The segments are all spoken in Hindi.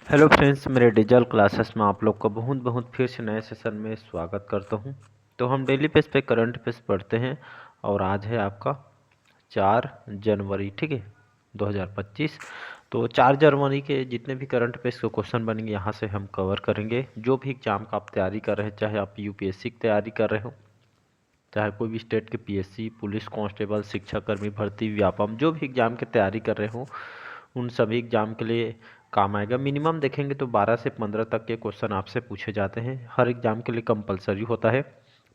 हेलो फ्रेंड्स, मेरे डिजिटल क्लासेस में आप लोग का बहुत बहुत फिर से नए सेशन में स्वागत करता हूं। तो हम डेली बेस पे करंट अफेयर्स पढ़ते हैं और आज है आपका 4 जनवरी, ठीक है, 2025। तो 4 जनवरी के जितने भी करंट अफेयर्स के क्वेश्चन बनेंगे यहाँ से हम कवर करेंगे। जो भी एग्जाम का आप तैयारी कर रहे हैं, चाहे आप यूपीएससी की तैयारी कर रहे हो, चाहे कोई भी स्टेट के पीएससी, पुलिस कांस्टेबल, शिक्षाकर्मी भर्ती, व्यापम, जो भी एग्जाम की तैयारी कर रहे हो, उन सभी एग्जाम के लिए काम आएगा। मिनिमम देखेंगे तो 12 से 15 तक के क्वेश्चन आपसे पूछे जाते हैं। हर एग्जाम के लिए कंपलसरी होता है।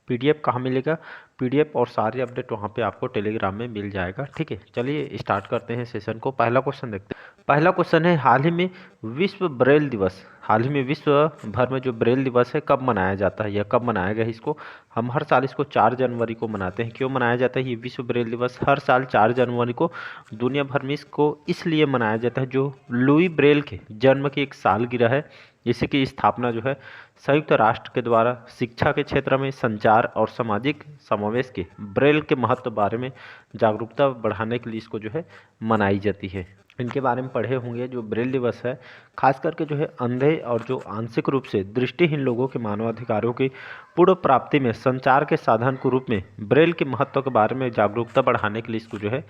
पीडीएफ कहाँ मिलेगा? पीडीएफ और सारे अपडेट वहाँ पे आपको टेलीग्राम में मिल जाएगा, ठीक है। चलिए स्टार्ट करते हैं सेशन को। पहला क्वेश्चन देखते हैं। पहला क्वेश्चन है, हाल ही में विश्व ब्रेल दिवस, हाल ही में विश्व भर में जो ब्रेल दिवस है कब मनाया जाता है या कब मनाया गया है? इसको हम हर साल इसको 4 जनवरी को मनाते हैं। क्यों मनाया जाता है ये विश्व ब्रेल दिवस हर साल 4 जनवरी को? दुनिया भर में इसको इसलिए मनाया जाता है, जो लुई ब्रेल के जन्म की एक सालगिरह है। इसी की स्थापना जो है संयुक्त राष्ट्र के द्वारा शिक्षा के क्षेत्र में संचार और सामाजिक समावेश के ब्रेल के महत्व बारे में जागरूकता बढ़ाने के लिए इसको जो है मनाई जाती है। इनके बारे में पढ़े होंगे। जो ब्रेल दिवस है खास करके जो है अंधे और जो आंशिक रूप से दृष्टिहीन लोगों के मानवाधिकारों की पूर्ण प्राप्ति में संचार के साधन के रूप में ब्रेल के महत्व के बारे में जागरूकता बढ़ाने के लिए इसको जो है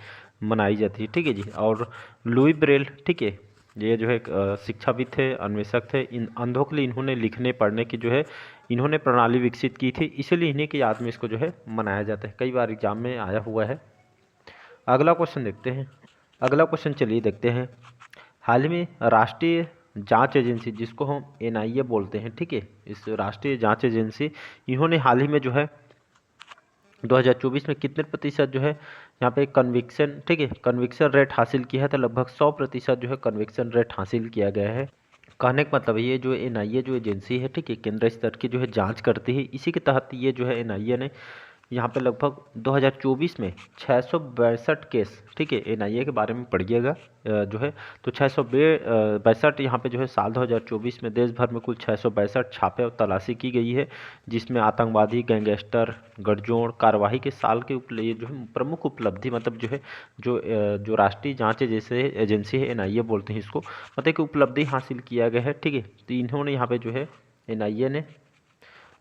मनाई जाती है, ठीक है जी। और लुई ब्रेल, ठीक है, ये जो है एक शिक्षाविद थे, अन्वेषक थे। इन अंधों के लिए इन्होंने लिखने पढ़ने की जो है इन्होंने प्रणाली विकसित की थी, इसीलिए इन्हीं की याद में इसको जो है मनाया जाता है। कई बार एग्जाम में आया हुआ है। अगला क्वेश्चन देखते हैं। अगला क्वेश्चन चलिए देखते हैं। हाल ही में राष्ट्रीय जांच एजेंसी, जिसको हम एनआईए बोलते हैं, ठीक है, इस राष्ट्रीय जांच एजेंसी, इन्होंने हाल ही में जो है 2024 में कितने प्रतिशत जो है यहाँ पे कन्विक्शन, ठीक है, कन्विक्शन रेट हासिल किया है? तो लगभग 100% जो है कन्विक्शन रेट हासिल किया गया है। कहने का मतलब ये जो एनआईए जो एजेंसी है, ठीक है, केंद्र स्तर की जो है जांच करती है, इसी के तहत ये जो है एनआईए ने यहाँ पे लगभग 2024 में 662 केस, ठीक है, एनआईए के बारे में पढ़िएगा जो है। तो 662 यहाँ पे जो है साल 2024 में देश भर में कुल 662 छापे और तलाशी की गई है, जिसमें आतंकवादी, गैंगस्टर, गठजोड़ कार्यवाही के साल के ये जो है प्रमुख उपलब्धि, मतलब जो है जो राष्ट्रीय जांच जैसे एजेंसी है, एनआईए बोलते हैं इसको, मतलब कि उपलब्धि हासिल किया गया है, ठीक है। तो इन्होंने यहाँ पे जो है एनआईए ने,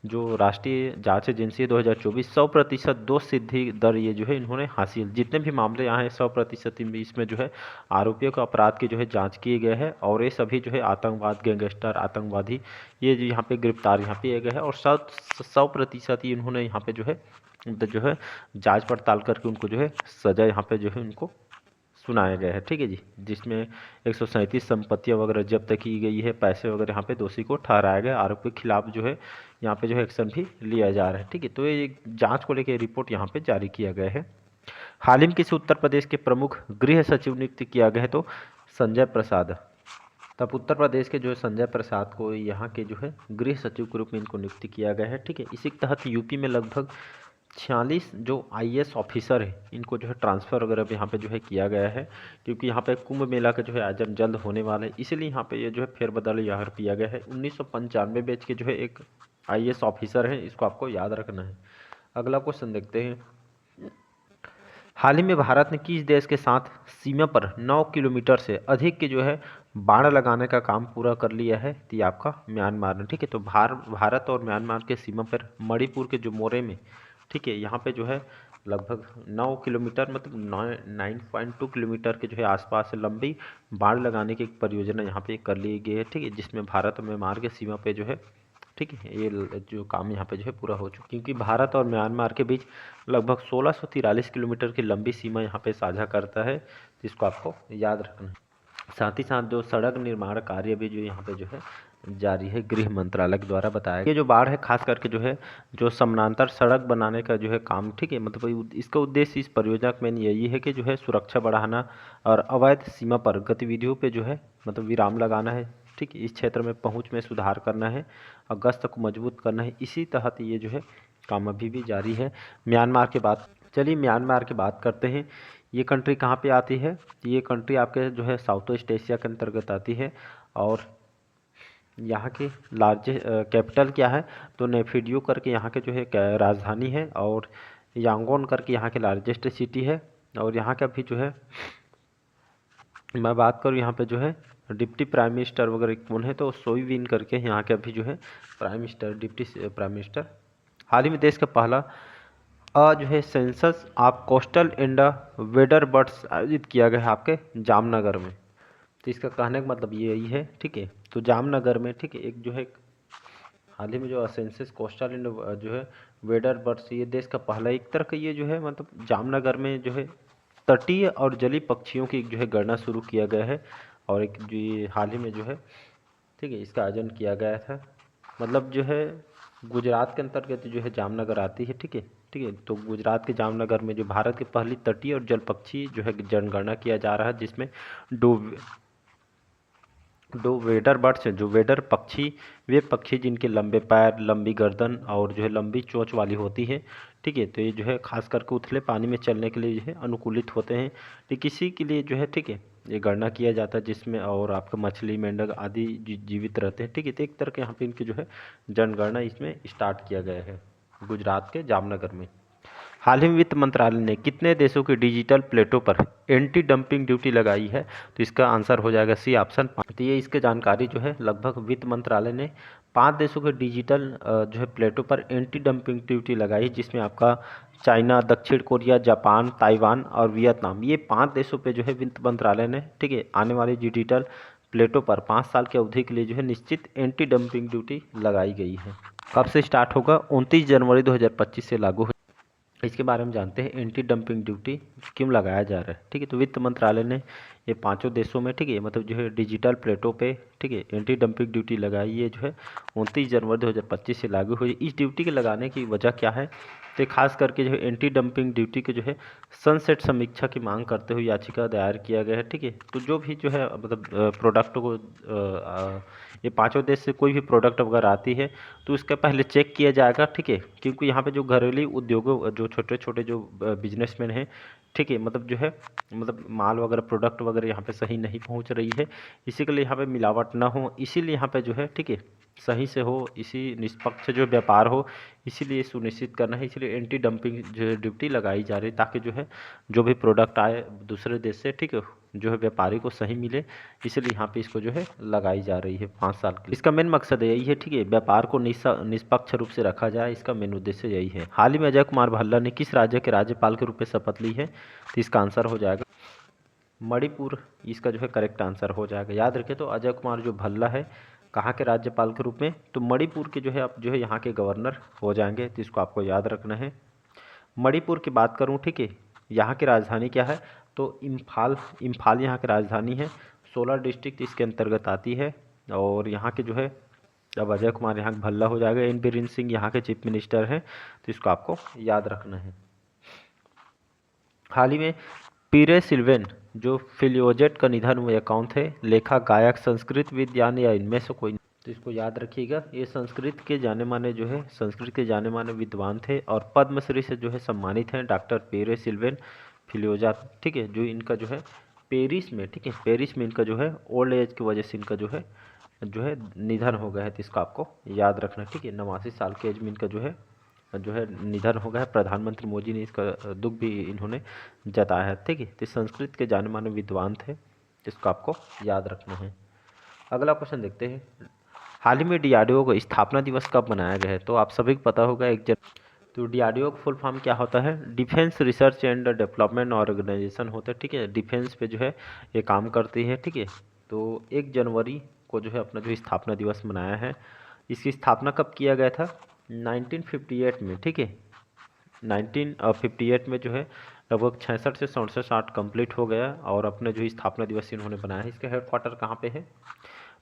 जो राष्ट्रीय जांच एजेंसी है, 2024 100% दोष सिद्धि दर ये जो है इन्होंने हासिल, जितने भी मामले यहाँ हैं 100% इसमें जो है आरोपियों के अपराध की जो है जांच किए गए हैं, और ये सभी जो है आतंकवाद, गैंगस्टर, आतंकवादी, ये जो यहाँ पे गिरफ्तार यहाँ पे किए गए हैं, और 100% ही इन्होंने यहाँ पे जो है जांच पड़ताल करके उनको जो है सजा यहाँ पे जो है उनको सुनाया गया है, ठीक है जी। जिसमें 137 संपत्तियां वगैरह जब्त की गई है, पैसे वगैरह यहाँ पे दोषी को ठहराया गया, आरोपी के खिलाफ जो है यहाँ पे जो है एक्शन भी लिया जा रहा है, ठीक है। तो ये जांच को लेकर रिपोर्ट यहाँ पे जारी किया गया है। हाल ही में किसी उत्तर प्रदेश के प्रमुख गृह सचिव नियुक्त किया गया है? तो संजय प्रसाद। तब उत्तर प्रदेश के जो है संजय प्रसाद को यहाँ के जो है गृह सचिव के रूप में इनको नियुक्त किया गया है, ठीक है। इसी के तहत यूपी में लगभग 46 जो आईएएस ऑफिसर है, इनको जो है ट्रांसफ़र वगैरह भी यहाँ पे जो है किया गया है, क्योंकि यहाँ पे कुंभ मेला का जो है आयोजन जल्द होने वाला है, इसीलिए यहाँ पे ये जो है फेरबदल यहाँ किया गया है। 1995 बैच के जो है एक आईएएस ऑफिसर है, इसको आपको याद रखना है। अगला क्वेश्चन देखते हैं। हाल ही में भारत ने किस देश के साथ सीमा पर 9 किलोमीटर से अधिक के जो है बाड़ लगाने का काम पूरा कर लिया है? तो ये आपका म्यांमार ने, ठीक है। तो भारत और म्यांमार के सीमा पर मणिपुर के जो मोरे में, ठीक है, यहाँ पे जो है लगभग 9 किलोमीटर, मतलब 9.2 किलोमीटर के जो है आसपास लंबी बाड़ लगाने की एक परियोजना यहाँ पे कर ली गई है, ठीक है, जिसमें भारत और म्यांमार के सीमा पे जो है, ठीक है, ये जो काम यहाँ पे जो है पूरा हो चुका है, क्योंकि भारत और म्यांमार के बीच लगभग 1643 किलोमीटर की लंबी सीमा यहाँ पे साझा करता है, जिसको आपको याद रखना है। साथ ही साथ जो सड़क निर्माण कार्य भी जो यहाँ पे जो है जारी है, गृह मंत्रालय के द्वारा बताया। ये जो बाढ़ है खास करके जो है जो समानांतर सड़क बनाने का जो है काम, ठीक है, मतलब इसका उद्देश्य इस परियोजना का मेन यही है कि जो है सुरक्षा बढ़ाना और अवैध सीमा पर गतिविधियों पे जो है मतलब विराम लगाना है, ठीक है, इस क्षेत्र में पहुंच में सुधार करना है और गश्त को मजबूत करना है। इसी तहत ये जो है काम अभी भी जारी है। म्यांमार के बाद चलिए म्यांमार की बात करते हैं। ये कंट्री कहाँ पे आती है? ये कंट्री आपके जो है साउथ ईस्ट एशिया के अंतर्गत आती है, और यहाँ के लार्जेस्ट कैपिटल क्या है? तो नेफिडियो करके यहाँ के जो है राजधानी है, और यांगोन करके यहाँ के लार्जेस्ट सिटी है। और यहाँ का भी जो है मैं बात करूँ यहाँ पे जो है डिप्टी प्राइम मिनिस्टर वगैरह कौन है, तो सोईविन करके यहाँ के अभी जो है prime minister, deputy prime minister. हाल ही में देश का पहला जो है census of coastal and wader birds आयोजित किया गया है आपके जामनगर में। तो इसका कहने का मतलब ये यही है, ठीक है। तो जामनगर में, ठीक है, एक जो है हाल ही में जो सेंसस कोस्टल एंड जो है वेदर बर्ड्स, ये देश का पहला एक तरह का ये जो है मतलब जामनगर में जो है तटीय और जलीय पक्षियों की जो है गणना शुरू किया गया है। और एक जो ये हाल ही में जो है, ठीक है, इसका आयोजन किया गया था। मतलब जो है गुजरात के अंतर्गत जो है जामनगर आती है, ठीक है। ठीक है, तो गुजरात के जामनगर में जो भारत की पहली तटीय और जल पक्षी जो है जनगणना किया जा रहा है, जिसमें दो दो वेडर बर्ड्स हैं। जो वेडर पक्षी, वे पक्षी जिनके लंबे पैर, लंबी गर्दन और जो है लंबी चोंच वाली होती है, ठीक है। तो ये जो है खास करके उथले पानी में चलने के लिए जो है अनुकूलित होते हैं। तो किसी के लिए जो है, ठीक है, ये गणना किया जाता है जिसमें और आपका मछली, मेंढक आदि जीवित रहते हैं, ठीक है। तो एक तरह के यहाँ पे इनकी जो है जनगणना इसमें स्टार्ट किया गया है गुजरात के जामनगर में। हाल ही में वित्त मंत्रालय ने कितने देशों के डिजिटल प्लेटों पर एंटी डंपिंग ड्यूटी लगाई है, तो इसका आंसर हो जाएगा सी ऑप्शन 5। तो ये इसके जानकारी जो है लगभग वित्त मंत्रालय ने 5 देशों के डिजिटल जो है प्लेटों पर एंटी डंपिंग ड्यूटी लगाई, जिसमें आपका चाइना, दक्षिण कोरिया, जापान, ताइवान और वियतनाम, ये 5 देशों पे जो है वित्त मंत्रालय ने, ठीक है, आने वाली डिजिटल प्लेटों पर 5 साल की अवधि के लिए जो है निश्चित एंटी डंपिंग ड्यूटी लगाई गई है। कब से स्टार्ट होगा? 29 जनवरी 2025 से लागू हो। इसके बारे में जानते हैं, एंटी डंपिंग ड्यूटी क्यों लगाया जा रहा है, ठीक है। तो वित्त मंत्रालय ने ये 5 देशों में, ठीक है, मतलब जो है डिजिटल प्लेटों पे, ठीक है, एंटी डंपिंग ड्यूटी लगाई है जो है 29 जनवरी 2025 से लागू हुई। इस ड्यूटी के लगाने की वजह क्या है? तो खास करके जो है एंटी डंपिंग ड्यूटी के जो है सनसेट समीक्षा की मांग करते हुए याचिका दायर किया गया है, ठीक है। तो जो भी जो है मतलब प्रोडक्ट को ये 5 देश से कोई भी प्रोडक्ट अगर आती है तो उसका पहले चेक किया जाएगा, ठीक है। क्योंकि यहाँ पे जो घरेलू उद्योगों, जो छोटे छोटे जो बिजनेसमैन हैं, ठीक है, मतलब जो है मतलब माल वगैरह, प्रोडक्ट वगैरह यहाँ पे सही नहीं पहुँच रही है, इसी के लिए यहाँ पे मिलावट ना हो, इसीलिए यहाँ पे जो है, ठीक है, सही से हो, इसी निष्पक्ष जो व्यापार हो, इसीलिए सुनिश्चित करना है। इसलिए एंटी डंपिंग जो है ड्यूटी लगाई जा रही है, ताकि जो है जो भी प्रोडक्ट आए दूसरे देश से, ठीक है, जो है व्यापारी को सही मिले, इसलिए यहाँ पे इसको जो है लगाई जा रही है 5 साल के लिए। इसका मेन मकसद यही है, ठीक है, व्यापार को निष्पक्ष रूप से रखा जाए, इसका मेन उद्देश्य यही है। हाल ही में अजय कुमार भल्ला ने किस राज्य के राज्यपाल के रूप में शपथ ली है, तो इसका आंसर हो जाएगा मणिपुर। इसका जो है करेक्ट आंसर हो जाएगा। याद रखें, तो अजय कुमार जो भल्ला है कहाँ के राज्यपाल के रूप में, तो मणिपुर के जो है आप जो है यहाँ के गवर्नर हो जाएंगे, तो इसको आपको याद रखना है। मणिपुर की बात करूँ, ठीक है, यहाँ की राजधानी क्या है, तो इम्फाल। इम्फाल यहाँ की राजधानी है। 16 डिस्ट्रिक्ट इसके अंतर्गत आती है। और यहाँ के जो है अब अजय कुमार यहाँ का भल्ला हो जाएगा। एन बीरेन सिंह यहाँ के चीफ मिनिस्टर हैं, तो इसको आपको याद रखना है। हाल ही में पीरे सिल्वेन जो फिलियोजेट का निधन हुआ, कौन थे? लेखक, गायक, संस्कृत विद्वान या इनमें से कोई? तो इसको याद रखिएगा, ये संस्कृत के जाने माने जो है संस्कृत के जाने माने विद्वान थे और पद्मश्री से जो है सम्मानित हैं, डॉक्टर पीरे सिल्वेन फिलियोजा, ठीक है। जो इनका जो है पेरिस में, ठीक है, पेरिस में इनका जो है ओल्ड एज की वजह से इनका जो है निधन हो गया है, तो इसको आपको याद रखना, ठीक है। 89 साल के एज में इनका जो है निधन हो गया है। प्रधानमंत्री मोदी ने इसका दुख भी इन्होंने जताया है, ठीक है। तो संस्कृत के जाने माने विद्वान थे, इसको आपको याद रखना है। अगला क्वेश्चन देखते हैं, हाल ही में डीआरडीओ को स्थापना दिवस कब मनाया गया है, तो आप सभी को पता होगा 1 जनवरी। तो डीआरडीओ का फुल फॉर्म क्या होता है? Defence research and development organisation होता है, ठीक है। डिफेंस पे जो है ये काम करती है, ठीक है। तो 1 जनवरी को जो है अपना जो स्थापना दिवस मनाया है। इसकी स्थापना कब किया गया था? 1958 में, ठीक है। 1958 में जो है लगभग 66 से 67 कंप्लीट हो गया और अपने जो स्थापना दिवस इन्होंने बनाया है। इसका हेडक्वार्टर कहाँ पे है?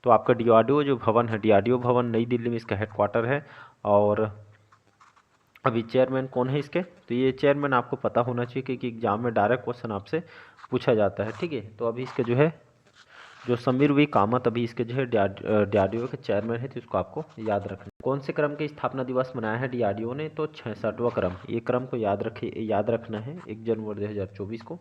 तो आपका डीआरडीओ जो भवन है, डीआरडीओ भवन नई दिल्ली में इसका हेडक्वार्टर है। और अभी चेयरमैन कौन है इसके? तो ये चेयरमैन आपको पता होना चाहिए, क्योंकि एग्जाम में डायरेक्ट क्वेश्चन आपसे पूछा जाता है, ठीक है। तो अभी इसके जो है जो समीर वी कामत अभी इसके जो है डीआरडीओ के चेयरमैन है, तो इसको आपको याद रखना। कौन से क्रम के स्थापना दिवस मनाया है डीआरडीओ ने? तो 66वां क्रम। ये क्रम को याद रखना है 1 जनवरी 2024 को।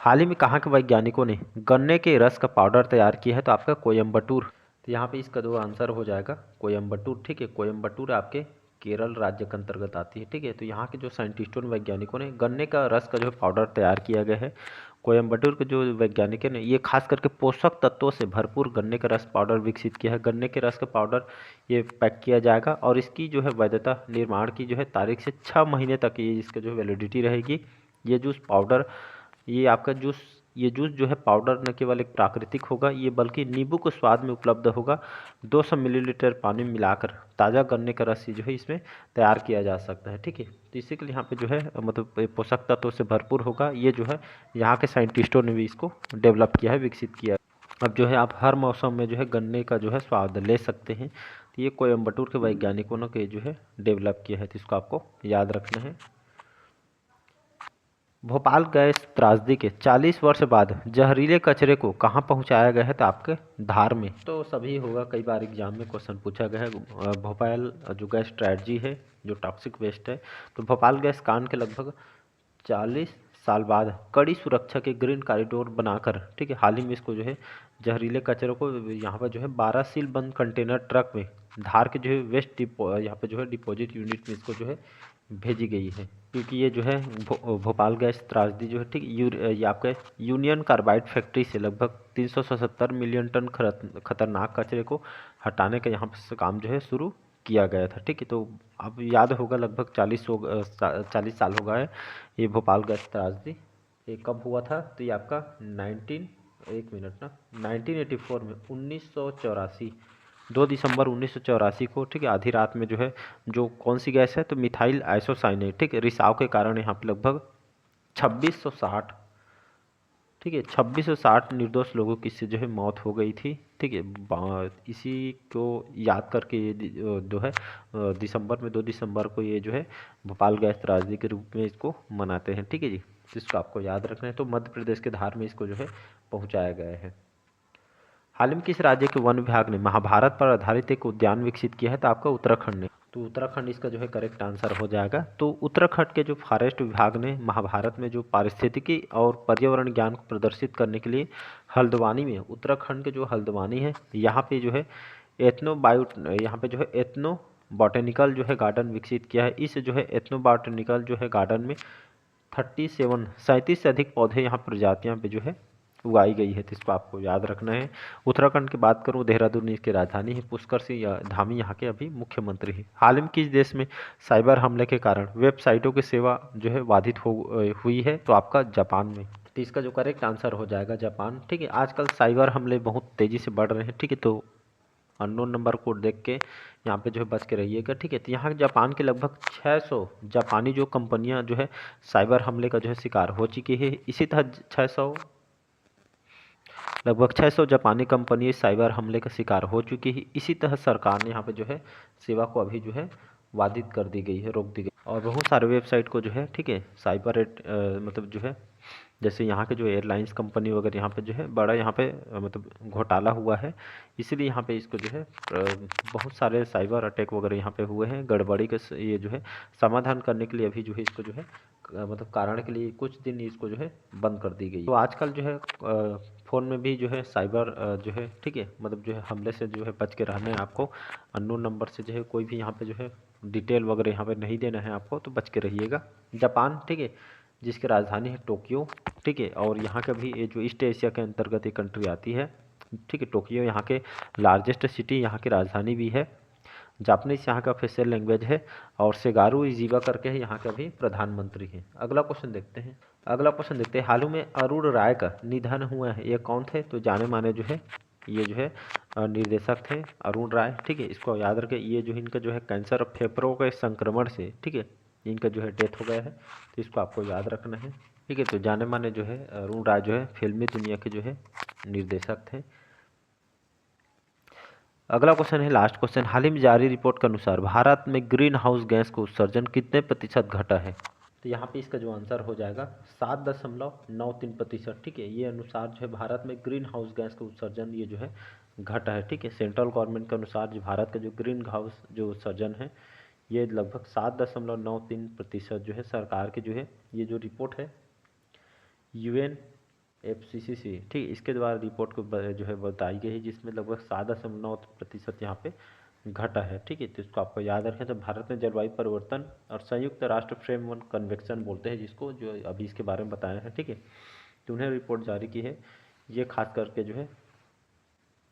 हाल ही में कहाँ के वैज्ञानिकों ने गन्ने के रस का पाउडर तैयार किया है? तो आपका कोयम्बटूर। तो यहाँ पे इसका जो आंसर हो जाएगा कोयम्बटूर, ठीक है। कोयम्बटूर आपके केरल राज्य के अंतर्गत आती है, ठीक है। तो यहाँ के जो साइंटिस्टों ने, वैज्ञानिकों ने गन्ने का रस का जो पाउडर तैयार किया गया है कोयम्बटूर के जो वैज्ञानिक है ना, ये खास करके पोषक तत्वों से भरपूर गन्ने का रस पाउडर विकसित किया है। गन्ने के रस का पाउडर ये पैक किया जाएगा और इसकी जो है वैधता निर्माण की जो है तारीख से 6 महीने तक ये इसका जो वैलिडिटी रहेगी। ये जूस पाउडर, ये आपका जूस, ये जूस जो है पाउडर न केवल एक प्राकृतिक होगा, ये बल्कि नींबू के स्वाद में उपलब्ध होगा। 200 मिलीलीटर पानी में मिलाकर ताज़ा गन्ने का रस जो है इसमें तैयार किया जा सकता है। ठीक है, तो इसी के लिए यहाँ पे जो है मतलब पोषक तत्वों से भरपूर होगा। ये जो है यहाँ के साइंटिस्टों ने भी इसको डेवलप किया है, विकसित किया है। अब जो है आप हर मौसम में जो है गन्ने का जो है स्वाद ले सकते हैं। तो ये कोयम्बटूर के वैज्ञानिकों ने जो है डेवलप किया है, तो इसको आपको याद रखना है। भोपाल गैस त्रासदी के 40 वर्ष बाद जहरीले कचरे को कहाँ पहुँचाया गया है? तो आपके धार में। तो सभी होगा, कई बार एग्जाम में क्वेश्चन पूछा गया है। भोपाल जो गैस ट्रेजेडी है, जो टॉक्सिक वेस्ट है, तो भोपाल गैस कांड के लगभग 40 साल बाद कड़ी सुरक्षा के ग्रीन कॉरिडोर बनाकर, ठीक है, हाल ही में इसको जो है जहरीले कचरे को यहाँ पर जो है 12 सील बंद कंटेनर ट्रक में धार के जो है वेस्ट डिपो यहाँ पे जो है डिपॉजिट यूनिट में इसको जो है भेजी गई है। क्योंकि ये जो है भोपाल गैस त्रासदी जो है, ठीक, ये आपका यूनियन कार्बाइड फैक्ट्री से लगभग 377 मिलियन टन खतरनाक कचरे को हटाने का यहाँ से काम जो है शुरू किया गया था। ठीक है, तो अब याद होगा लगभग 40 साल हो गए ये भोपाल गैस त्रासदी। ये कब हुआ था? तो ये आपका 1984 में 1984 2 दिसंबर 1984 को, ठीक है, आधी रात में जो है, जो कौन सी गैस है? तो मिथाइल आइसोसाइनेट, ठीक है, रिसाव के कारण यहाँ पे लगभग 2660, ठीक है, 2660 निर्दोष लोगों की इससे जो है मौत हो गई थी। ठीक है, इसी को याद करके ये जो है दिसंबर में 2 दिसंबर को ये जो है भोपाल गैस त्रासदी के रूप में इसको मनाते हैं। ठीक है जी, तो इसको आपको याद रखना है। तो मध्य प्रदेश के धार में इसको जो है पहुँचाया गया है। हाल ही में किस राज्य के वन विभाग ने महाभारत पर आधारित एक उद्यान विकसित किया है? तो आपका उत्तराखंड ने। तो उत्तराखंड इसका जो है करेक्ट आंसर हो जाएगा। तो उत्तराखंड के जो फॉरेस्ट विभाग ने महाभारत में जो पारिस्थितिकी और पर्यावरण ज्ञान को प्रदर्शित करने के लिए हल्द्वानी में, उत्तराखंड के जो हल्द्वानी है, यहाँ पे जो है यहाँ पे जो है एथनो बॉटेनिकल जो है गार्डन विकसित किया है। इस जो है एथनो बॉटेनिकल जो है गार्डन में 37 से अधिक पौधे यहाँ प्रजातियाँ पे जो है उगाई गई है। तो इसको आपको याद रखना है। उत्तराखंड की बात करूँ, देहरादून इसकी राजधानी है। पुष्कर सिंह धामी यहाँ के अभी मुख्यमंत्री हैं। हाल में किस देश में साइबर हमले के कारण वेबसाइटों की सेवा जो है बाधित हुई है? तो आपका जापान में। तो इसका जो करेक्ट आंसर हो जाएगा जापान। ठीक है, आजकल साइबर हमले बहुत तेज़ी से बढ़ रहे हैं। ठीक है, तो अननोन नंबर को देख के यहाँ पे जो है बच के रहिएगा। ठीक है, तो यहाँ जापान के लगभग 600 जापानी जो कंपनियाँ जो है साइबर हमले का जो है शिकार हो चुकी है। इसी तरह लगभग 600 जापानी कंपनी साइबर हमले का शिकार हो चुकी है। इसी तरह सरकार ने यहाँ पे जो है सेवा को अभी जो है बाधित कर दी गई है, रोक दी गई। और बहुत सारे वेबसाइट को जो है, ठीक है, साइबर मतलब जो है, जैसे यहाँ के जो एयरलाइंस कंपनी वगैरह यहाँ पे जो है बड़ा यहाँ पे मतलब घोटाला हुआ है। इसीलिए यहाँ पे इसको जो है बहुत सारे साइबर अटैक वगैरह यहाँ पे हुए हैं। गड़बड़ी के ये जो है समाधान करने के लिए अभी जो है इसको जो है मतलब कारण के लिए कुछ दिन इसको जो है बंद कर दी गई। तो आजकल जो है फ़ोन में भी जो है साइबर जो है, ठीक है, मतलब जो है हमले से जो है बच के रहना है आपको। अननोन नंबर से जो है कोई भी यहाँ पे जो है डिटेल वगैरह यहाँ पे नहीं देना है आपको, तो बच के रहिएगा। जापान, ठीक है, जिसकी राजधानी है टोक्यो। ठीक है, और यहाँ का भी ये जो ईस्ट एशिया के अंतर्गत एक कंट्री आती है। ठीक है, टोक्यो यहाँ के लार्जेस्ट सिटी, यहाँ की राजधानी भी है। जापानीज यहाँ का ऑफिशियल लैंग्वेज है और सेगारू इजीवा करके है यहाँ का भी प्रधानमंत्री है। अगला क्वेश्चन देखते हैं। हाल ही में अरुण राय का निधन हुआ है, ये कौन थे? तो जाने माने जो है ये जो है निर्देशक थे अरुण राय। ठीक है, इसको याद रखें। ये जो इनका जो है कैंसर फेफड़ों के संक्रमण से, ठीक है, इनका जो है डेथ हो गया है। तो इसको आपको याद रखना है। ठीक है, तो जाने माने जो है अरुण राय जो है फिल्मी दुनिया के जो है निर्देशक थे। अगला क्वेश्चन है, लास्ट क्वेश्चन। हाल ही में जारी रिपोर्ट के अनुसार भारत में ग्रीन हाउस गैस का उत्सर्जन कितने प्रतिशत घटा है? तो यहाँ पे इसका जो आंसर हो जाएगा 7.93%। ठीक है, ये अनुसार जो है भारत में ग्रीन हाउस गैस का उत्सर्जन ये जो है घटा है। ठीक है, सेंट्रल गवर्नमेंट के अनुसार जो भारत का जो ग्रीन हाउस जो उत्सर्जन है ये लगभग 7.93% जो है सरकार की जो है ये जो रिपोर्ट है UNFCCC, ठीक है, इसके द्वारा रिपोर्ट को जो है बताई गई है, जिसमें लगभग 7.9% यहाँ पे घटा है। ठीक है, तो इसको आपको याद रखें। तो भारत में जलवायु परिवर्तन और संयुक्त राष्ट्र फ्रेमवर्क कन्वेंशन बोलते हैं जिसको, जो अभी इसके बारे में बताया है। ठीक है, तो उन्हें रिपोर्ट जारी की है। ये खास करके जो है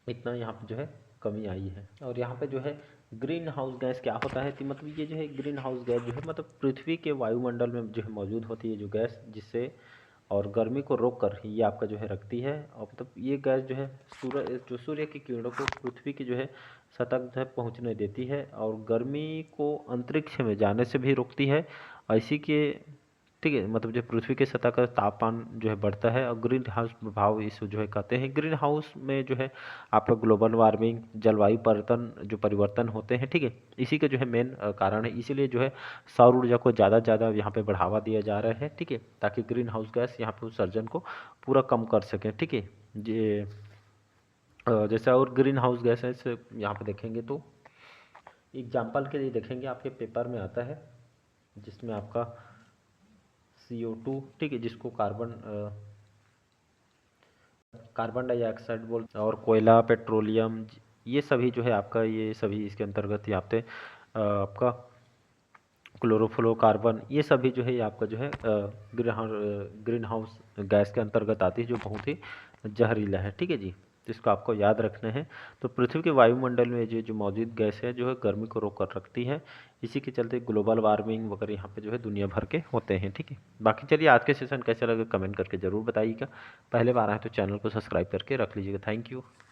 इतना यहाँ पे जो है कमी आई है। और यहाँ पे जो है ग्रीन हाउस गैस क्या होता है कि मतलब ये जो है ग्रीन हाउस गैस जो है मतलब पृथ्वी के वायुमंडल में जो है मौजूद होती है जो गैस, जिससे और गर्मी को रोक कर ये आपका जो है रखती है। और मतलब ये गैस जो है सूर्य की किरणों को पृथ्वी की जो है सतह तक पहुंचने देती है और गर्मी को अंतरिक्ष में जाने से भी रोकती है। इसी के ठीक है मतलब जो पृथ्वी के सतह का तापमान जो है बढ़ता है और ग्रीन हाउस प्रभाव इसे जो है कहते हैं। ग्रीन हाउस में जो है आपका ग्लोबल वार्मिंग, जलवायु परिवर्तन होते हैं, ठीक है। इसी के जो है मेन कारण है, इसीलिए जो है सौर ऊर्जा को ज़्यादा से ज़्यादा यहाँ पे बढ़ावा दिया जा रहा है, ठीक है, ताकि ग्रीन हाउस गैस यहाँ पे उत्सर्जन को पूरा कम कर सकें, ठीक है। ये जैसे और ग्रीन हाउस गैस है इसे यहाँ पे देखेंगे तो एग्जाम्पल के लिए देखेंगे आपके पेपर में आता है जिसमें आपका CO2, ठीक है, जिसको कार्बन डाइऑक्साइड बोलते हैं, और कोयला, पेट्रोलियम, ये सभी जो है आपका ये सभी इसके अंतर्गत ही आते हैं। आपका क्लोरोफ्लोरोकार्बन, ये सभी जो है ये आपका जो है ग्रीन हाउस गैस के अंतर्गत आती है, जो बहुत ही जहरीला है, ठीक है जी। तो इसको आपको याद रखना है। तो पृथ्वी के वायुमंडल में जो जो मौजूद गैस है जो है गर्मी को रोक कर रखती है। इसी के चलते ग्लोबल वार्मिंग वगैरह यहाँ पे जो है दुनिया भर के होते हैं, ठीक है। बाकी चलिए आज के सेशन कैसे लगे कमेंट करके ज़रूर बताइएगा। पहले बार आए तो चैनल को सब्सक्राइब करके रख लीजिएगा। Thank you.